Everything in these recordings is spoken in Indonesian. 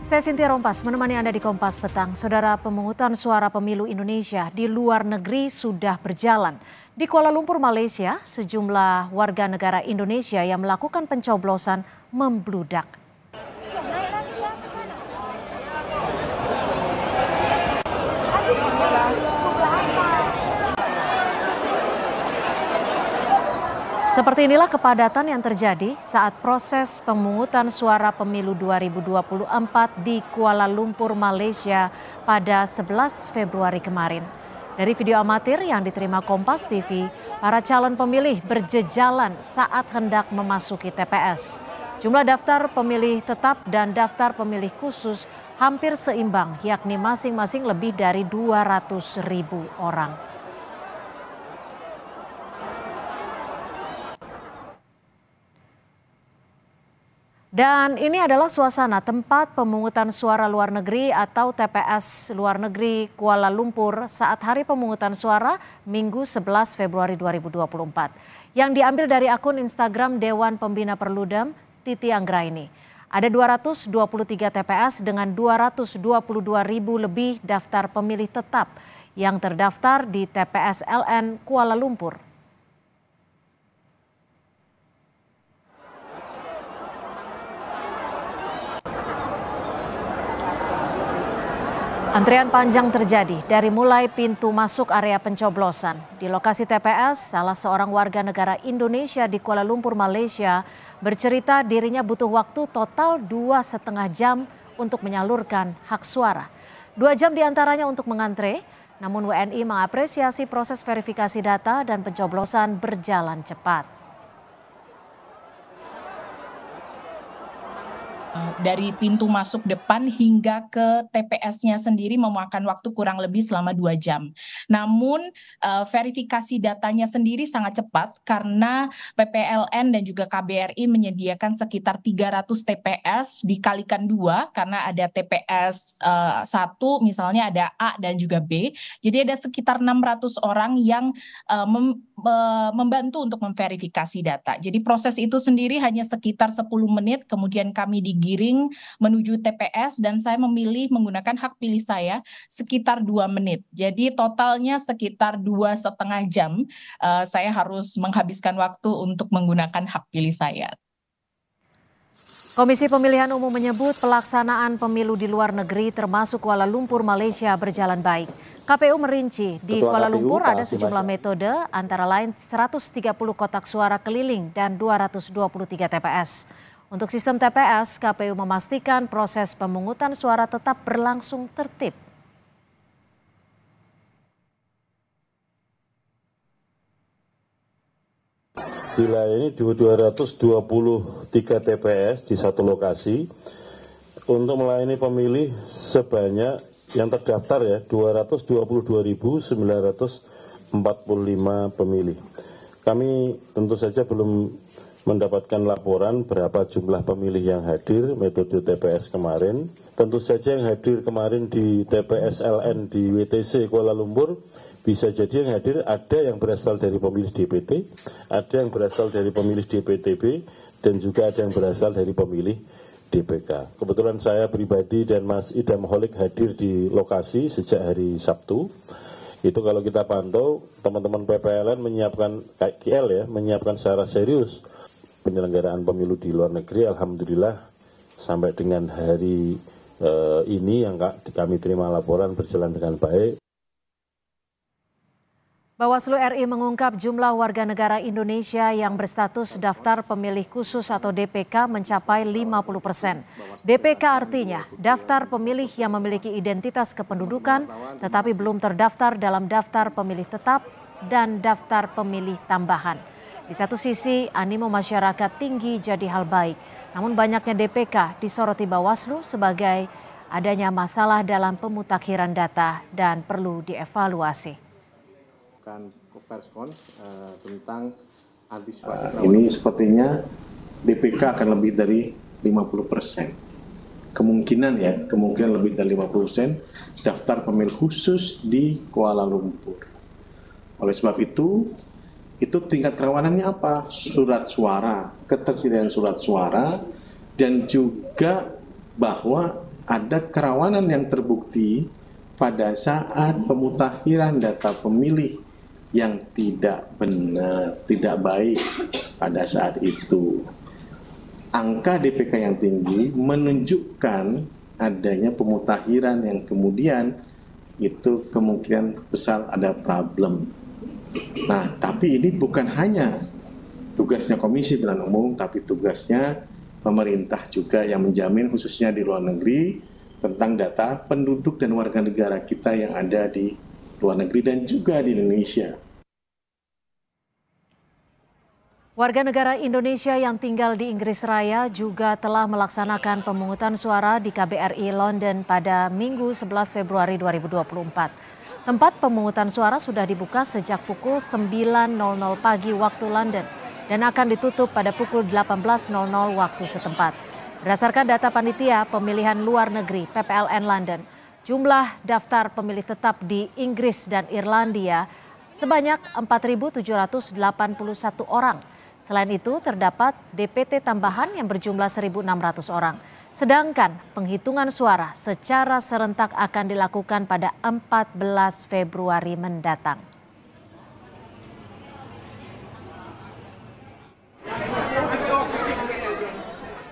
Saya Cynthia Rompas menemani Anda di Kompas Petang. Saudara, pemungutan suara pemilu Indonesia di luar negeri sudah berjalan. Di Kuala Lumpur, Malaysia, sejumlah warga negara Indonesia yang melakukan pencoblosan membludak. Seperti inilah kepadatan yang terjadi saat proses pemungutan suara pemilu 2024 di Kuala Lumpur, Malaysia pada 11 Februari kemarin. Dari video amatir yang diterima Kompas TV, para calon pemilih berjejalan saat hendak memasuki TPS. Jumlah daftar pemilih tetap dan daftar pemilih khusus hampir seimbang, yakni masing-masing lebih dari 200.000 orang. Dan ini adalah suasana tempat pemungutan suara luar negeri atau TPS luar negeri Kuala Lumpur saat hari pemungutan suara Minggu 11 Februari 2024. Yang diambil dari akun Instagram Dewan Pembina Perludem Titi Anggraini. Ada 223 TPS dengan 222.000 lebih daftar pemilih tetap yang terdaftar di TPS LN Kuala Lumpur. Antrian panjang terjadi dari mulai pintu masuk area pencoblosan. Di lokasi TPS, salah seorang warga negara Indonesia di Kuala Lumpur, Malaysia, bercerita dirinya butuh waktu total 2,5 jam untuk menyalurkan hak suara. 2 jam diantaranya untuk mengantre, namun WNI mengapresiasi proses verifikasi data dan pencoblosan berjalan cepat. Dari pintu masuk depan hingga ke TPS-nya sendiri memakan waktu kurang lebih selama 2 jam. Namun verifikasi datanya sendiri sangat cepat karena PPLN dan juga KBRI menyediakan sekitar 300 TPS dikalikan 2 karena ada TPS 1 misalnya ada A dan juga B. Jadi ada sekitar 600 orang yang membantu untuk memverifikasi data. Jadi proses itu sendiri hanya sekitar 10 menit, kemudian kami digiring menuju TPS dan saya memilih menggunakan hak pilih saya sekitar 2 menit. Jadi totalnya sekitar 2,5 jam saya harus menghabiskan waktu untuk menggunakan hak pilih saya. Komisi Pemilihan Umum menyebut pelaksanaan pemilu di luar negeri termasuk Kuala Lumpur, Malaysia berjalan baik. KPU merinci di Kuala Lumpur ada sejumlah metode antara lain 130 kotak suara keliling dan 223 TPS. Untuk sistem TPS, KPU memastikan proses pemungutan suara tetap berlangsung tertib. Dilayani 223 TPS di satu lokasi untuk melayani pemilih sebanyak yang terdaftar ya 222.945 pemilih. Kami tentu saja belum mendapatkan laporan berapa jumlah pemilih yang hadir metode TPS kemarin. Tentu saja yang hadir kemarin di TPS LN di WTC Kuala Lumpur bisa jadi yang hadir ada yang berasal dari pemilih DPT, ada yang berasal dari pemilih DPTB, dan juga ada yang berasal dari pemilih DPK. Kebetulan saya pribadi dan Mas Idam Holik hadir di lokasi sejak hari Sabtu. Itu kalau kita pantau, teman-teman PPLN menyiapkan KL ya, menyiapkan secara serius penyelenggaraan pemilu di luar negeri. Alhamdulillah sampai dengan hari ini yang kami terima laporan berjalan dengan baik. Bawaslu RI mengungkap jumlah warga negara Indonesia yang berstatus daftar pemilih khusus atau DPK mencapai 50%. DPK artinya daftar pemilih yang memiliki identitas kependudukan tetapi belum terdaftar dalam daftar pemilih tetap dan daftar pemilih tambahan. Di satu sisi animo masyarakat tinggi jadi hal baik, namun banyaknya DPK disoroti Bawaslu sebagai adanya masalah dalam pemutakhiran data dan perlu dievaluasi. Respons tentang antisipasi ini sepertinya DPK akan lebih dari 50%. Kemungkinan lebih dari 50% daftar pemilih khusus di Kuala Lumpur. Oleh sebab itu tingkat kerawanannya apa? Surat suara, ketersediaan surat suara, dan juga bahwa ada kerawanan yang terbukti pada saat pemutakhiran data pemilih yang tidak benar, tidak baik pada saat itu. Angka DPK yang tinggi menunjukkan adanya pemutakhiran yang kemudian itu kemungkinan besar ada problem. Nah, tapi ini bukan hanya tugasnya Komisi Pemilihan Umum, tapi tugasnya pemerintah juga yang menjamin khususnya di luar negeri tentang data penduduk dan warga negara kita yang ada di luar negeri dan juga di Indonesia. Warga negara Indonesia yang tinggal di Inggris Raya juga telah melaksanakan pemungutan suara di KBRI London pada Minggu 11 Februari 2024. Tempat pemungutan suara sudah dibuka sejak pukul 9.00 pagi waktu London dan akan ditutup pada pukul 18.00 waktu setempat. Berdasarkan data panitia pemilihan luar negeri PPLN London, jumlah daftar pemilih tetap di Inggris dan Irlandia sebanyak 4.781 orang. Selain itu terdapat DPT tambahan yang berjumlah 1.600 orang. Sedangkan penghitungan suara secara serentak akan dilakukan pada 14 Februari mendatang.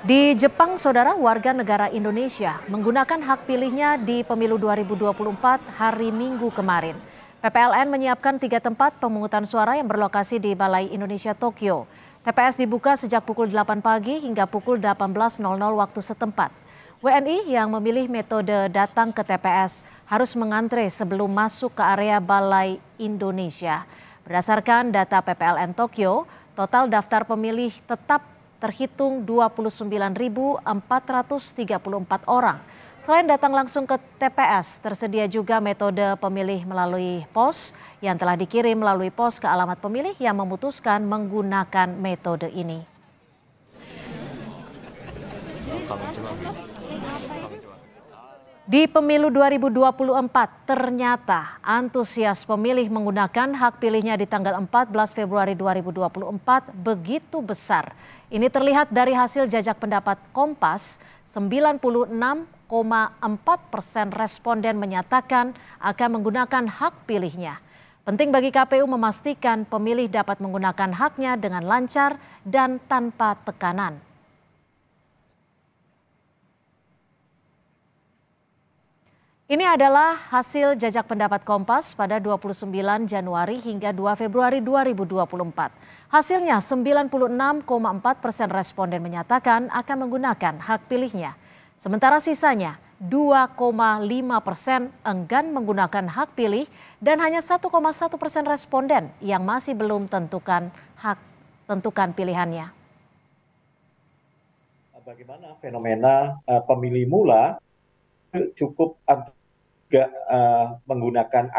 Di Jepang, saudara, warga negara Indonesia menggunakan hak pilihnya di pemilu 2024 hari Minggu kemarin. PPLN menyiapkan 3 tempat pemungutan suara yang berlokasi di Balai Indonesia Tokyo. TPS dibuka sejak pukul 8 pagi hingga pukul 18.00 waktu setempat. WNI yang memilih metode datang ke TPS harus mengantre sebelum masuk ke area Balai Indonesia. Berdasarkan data PPLN Tokyo, total daftar pemilih tetap terhitung 29.434 orang. Selain datang langsung ke TPS, tersedia juga metode pemilih melalui pos yang telah dikirim melalui pos ke alamat pemilih yang memutuskan menggunakan metode ini. Di pemilu 2024, ternyata antusias pemilih menggunakan hak pilihnya di tanggal 14 Februari 2024 begitu besar. Ini terlihat dari hasil jajak pendapat Kompas, 96,4% responden menyatakan akan menggunakan hak pilihnya. Penting bagi KPU memastikan pemilih dapat menggunakan haknya dengan lancar dan tanpa tekanan. Ini adalah hasil jajak pendapat Kompas pada 29 Januari hingga 2 Februari 2024. Hasilnya 96,4% responden menyatakan akan menggunakan hak pilihnya. Sementara sisanya 2,5% enggan menggunakan hak pilih dan hanya 1,1% responden yang masih belum tentukan pilihannya. Bagaimana fenomena pemilih mula cukup akan menggunakan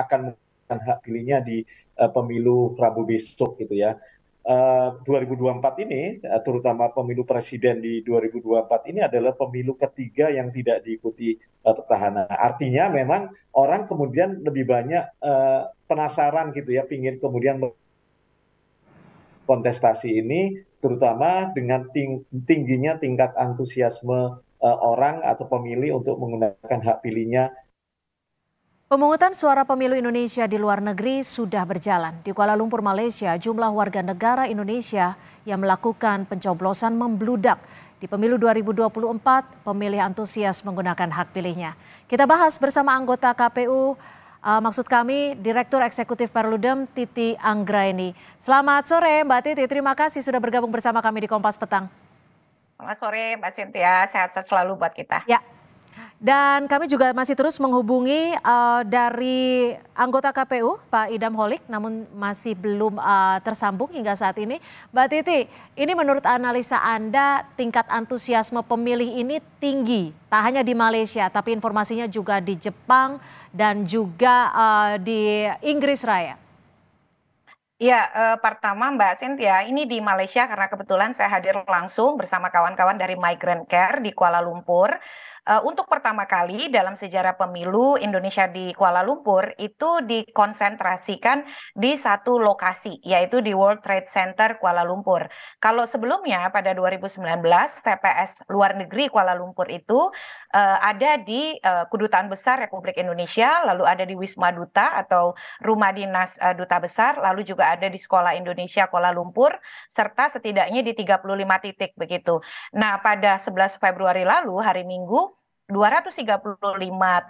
hak pilihnya di pemilu Rabu besok gitu ya. 2024 ini, terutama pemilu presiden di 2024 ini adalah pemilu ketiga yang tidak diikuti petahana. Artinya memang orang kemudian lebih banyak penasaran gitu ya, pingin kemudian kontestasi ini, terutama dengan tingginya tingkat antusiasme orang atau pemilih untuk menggunakan hak pilihnya. Pemungutan suara pemilu Indonesia di luar negeri sudah berjalan. Di Kuala Lumpur, Malaysia, jumlah warga negara Indonesia yang melakukan pencoblosan membludak. Di pemilu 2024, pemilih antusias menggunakan hak pilihnya. Kita bahas bersama anggota KPU, maksud kami Direktur Eksekutif Perludem Titi Anggraini. Selamat sore Mbak Titi, terima kasih sudah bergabung bersama kami di Kompas Petang. Selamat sore Mbak Cynthia, sehat-sehat selalu buat kita. Ya. Dan kami juga masih terus menghubungi dari anggota KPU, Pak Idam Holik, namun masih belum tersambung hingga saat ini. Mbak Titi, ini menurut analisa Anda tingkat antusiasme pemilih ini tinggi, tak hanya di Malaysia, tapi informasinya juga di Jepang dan juga di Inggris Raya. Ya, pertama Mbak Cynthia, ini di Malaysia karena kebetulan saya hadir langsung bersama kawan-kawan dari Migrant Care di Kuala Lumpur. Untuk pertama kali dalam sejarah pemilu Indonesia di Kuala Lumpur itu dikonsentrasikan di satu lokasi, yaitu di World Trade Center Kuala Lumpur. Kalau sebelumnya pada 2019 TPS luar negeri Kuala Lumpur itu ada di Kedutaan Besar Republik Indonesia, lalu ada di Wisma Duta atau Rumah Dinas Duta Besar, lalu juga ada di Sekolah Indonesia Kuala Lumpur, serta setidaknya di 35 titik begitu. Nah, pada 11 Februari lalu, hari Minggu, 235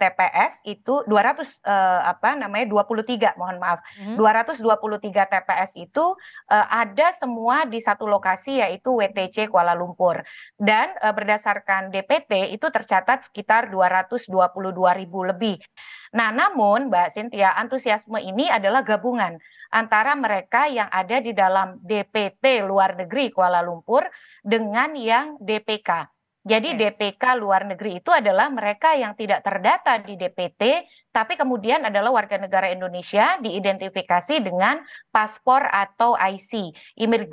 TPS itu 23, mohon maaf. 223 TPS itu ada semua di satu lokasi, yaitu WTC Kuala Lumpur. Dan berdasarkan DPT itu tercatat sekitar 222.000 lebih. Nah, namun Mbak Cynthia, antusiasme ini adalah gabungan antara mereka yang ada di dalam DPT luar negeri Kuala Lumpur dengan yang DPK. Jadi DPK luar negeri itu adalah mereka yang tidak terdata di DPT, tapi kemudian adalah warga negara Indonesia diidentifikasi dengan paspor atau IC,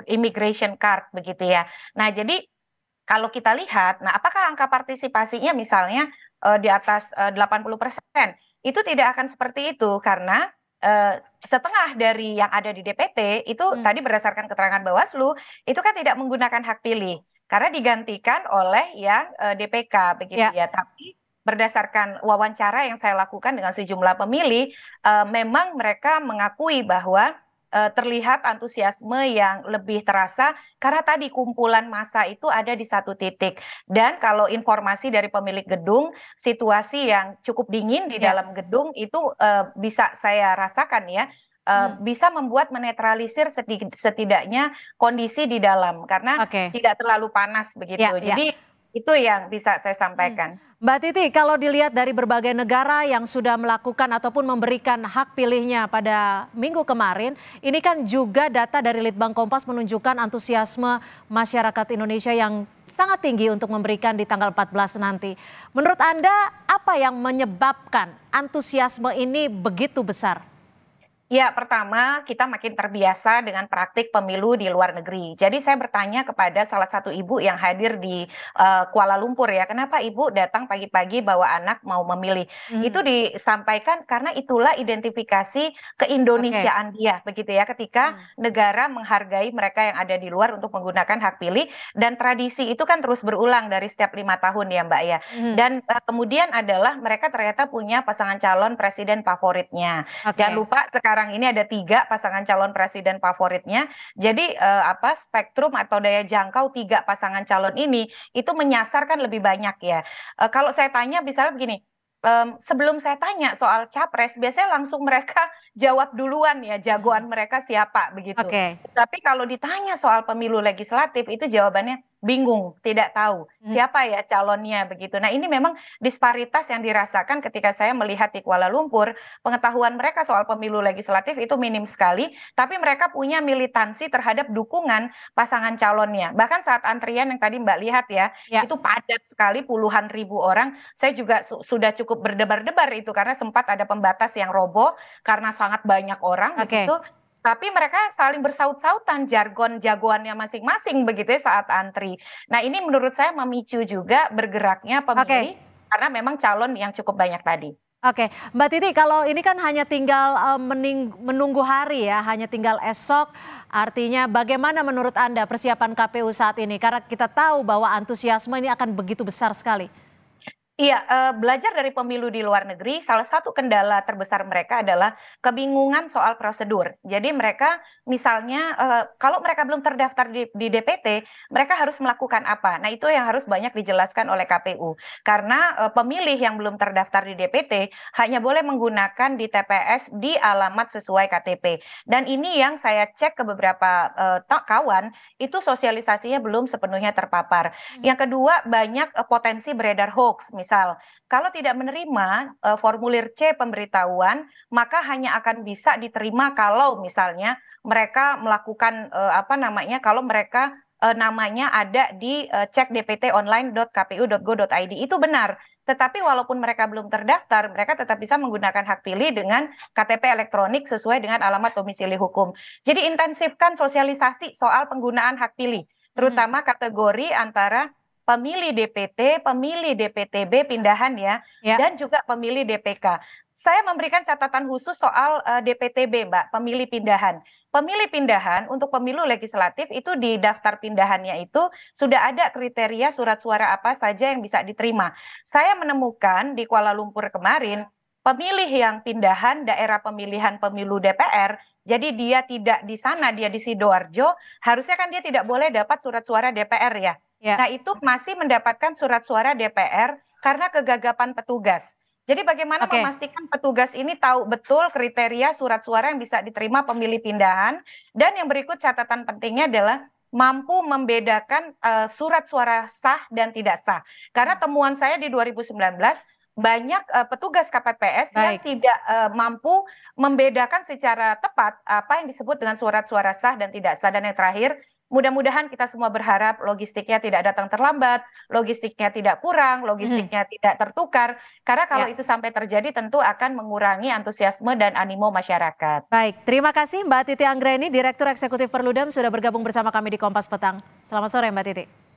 immigration card begitu ya. Nah, jadi kalau kita lihat, nah apakah angka partisipasinya misalnya di atas 80%? Itu tidak akan seperti itu karena setengah dari yang ada di DPT itu tadi berdasarkan keterangan Bawaslu itu kan tidak menggunakan hak pilih karena digantikan oleh yang DPK begitu ya. Tapi berdasarkan wawancara yang saya lakukan dengan sejumlah pemilih, memang mereka mengakui bahwa terlihat antusiasme yang lebih terasa karena tadi kumpulan massa itu ada di satu titik. Dan kalau informasi dari pemilik gedung, situasi yang cukup dingin di dalam gedung itu bisa saya rasakan ya, bisa membuat menetralisir setidaknya kondisi di dalam karena tidak terlalu panas begitu. Jadi itu yang bisa saya sampaikan. Mbak Titi, kalau dilihat dari berbagai negara yang sudah melakukan ataupun memberikan hak pilihnya pada minggu kemarin, ini kan juga data dari Litbang Kompas menunjukkan antusiasme masyarakat Indonesia yang sangat tinggi untuk memberikan di tanggal 14 nanti. Menurut Anda, apa yang menyebabkan antusiasme ini begitu besar? Ya, pertama kita makin terbiasa dengan praktik pemilu di luar negeri. Jadi saya bertanya kepada salah satu ibu yang hadir di Kuala Lumpur ya, kenapa ibu datang pagi-pagi bawa anak mau memilih? Itu disampaikan karena itulah identifikasi keindonesiaan dia, begitu ya, ketika negara menghargai mereka yang ada di luar untuk menggunakan hak pilih, dan tradisi itu kan terus berulang dari setiap 5 tahun ya Mbak ya. Dan kemudian adalah mereka ternyata punya pasangan calon presiden favoritnya. Jangan lupa sekarang ini ada 3 pasangan calon presiden favoritnya. Jadi spektrum atau daya jangkau 3 pasangan calon ini itu menyasarkan lebih banyak ya. Kalau saya tanya misalnya begini, sebelum saya tanya soal capres, biasanya langsung mereka jawab duluan ya, jagoan mereka siapa begitu. Tapi kalau ditanya soal pemilu legislatif itu jawabannya bingung, tidak tahu siapa ya calonnya begitu. Nah, ini memang disparitas yang dirasakan ketika saya melihat di Kuala Lumpur, pengetahuan mereka soal pemilu legislatif itu minim sekali, tapi mereka punya militansi terhadap dukungan pasangan calonnya. Bahkan saat antrian yang tadi Mbak lihat ya, itu padat sekali, puluhan ribu orang. Saya juga sudah cukup berdebar-debar itu karena sempat ada pembatas yang roboh karena sangat banyak orang begitu. Tapi mereka saling bersaut-sautan jargon jagoannya masing-masing begitu ya saat antri. Nah, ini menurut saya memicu juga bergeraknya pemilih karena memang calon yang cukup banyak tadi. Mbak Titi, kalau ini kan hanya tinggal menunggu hari ya, hanya tinggal esok. Artinya bagaimana menurut Anda persiapan KPU saat ini? Karena kita tahu bahwa antusiasme ini akan begitu besar sekali. Iya, belajar dari pemilu di luar negeri, salah satu kendala terbesar mereka adalah kebingungan soal prosedur. Jadi mereka misalnya kalau mereka belum terdaftar di DPT, mereka harus melakukan apa? Nah, itu yang harus banyak dijelaskan oleh KPU. Karena pemilih yang belum terdaftar di DPT hanya boleh menggunakan di TPS di alamat sesuai KTP. Dan ini yang saya cek ke beberapa kawan, itu sosialisasinya belum sepenuhnya terpapar. Yang kedua, banyak potensi beredar hoax. Misal, kalau tidak menerima formulir C pemberitahuan, maka hanya akan bisa diterima kalau misalnya mereka melakukan kalau mereka namanya ada di cekdptonline.kpu.go.id. Itu benar. Tetapi walaupun mereka belum terdaftar, mereka tetap bisa menggunakan hak pilih dengan KTP elektronik sesuai dengan alamat domisili hukum. Jadi intensifkan sosialisasi soal penggunaan hak pilih, terutama kategori antara pemilih DPT, pemilih DPTB pindahan ya, dan juga pemilih DPK. Saya memberikan catatan khusus soal DPTB, Mbak, pemilih pindahan. Pemilih pindahan untuk pemilu legislatif itu di daftar pindahannya itu sudah ada kriteria surat suara apa saja yang bisa diterima. Saya menemukan di Kuala Lumpur kemarin, pemilih yang pindahan daerah pemilihan pemilu DPR, jadi dia tidak di sana, dia di Sidoarjo, harusnya kan dia tidak boleh dapat surat suara DPR ya. Nah itu masih mendapatkan surat suara DPR karena kegagapan petugas. Jadi bagaimana memastikan petugas ini tahu betul kriteria surat suara yang bisa diterima pemilih pindahan, dan yang berikut catatan pentingnya adalah mampu membedakan surat suara sah dan tidak sah. Karena temuan saya di 2019, banyak petugas KPPS yang tidak mampu membedakan secara tepat apa yang disebut dengan surat suara sah dan tidak sah. Dan yang terakhir, mudah-mudahan kita semua berharap logistiknya tidak datang terlambat, logistiknya tidak kurang, logistiknya tidak tertukar. Karena kalau itu sampai terjadi tentu akan mengurangi antusiasme dan animo masyarakat. Baik, terima kasih Mbak Titi Anggraini, Direktur Eksekutif Perludem sudah bergabung bersama kami di Kompas Petang. Selamat sore Mbak Titi.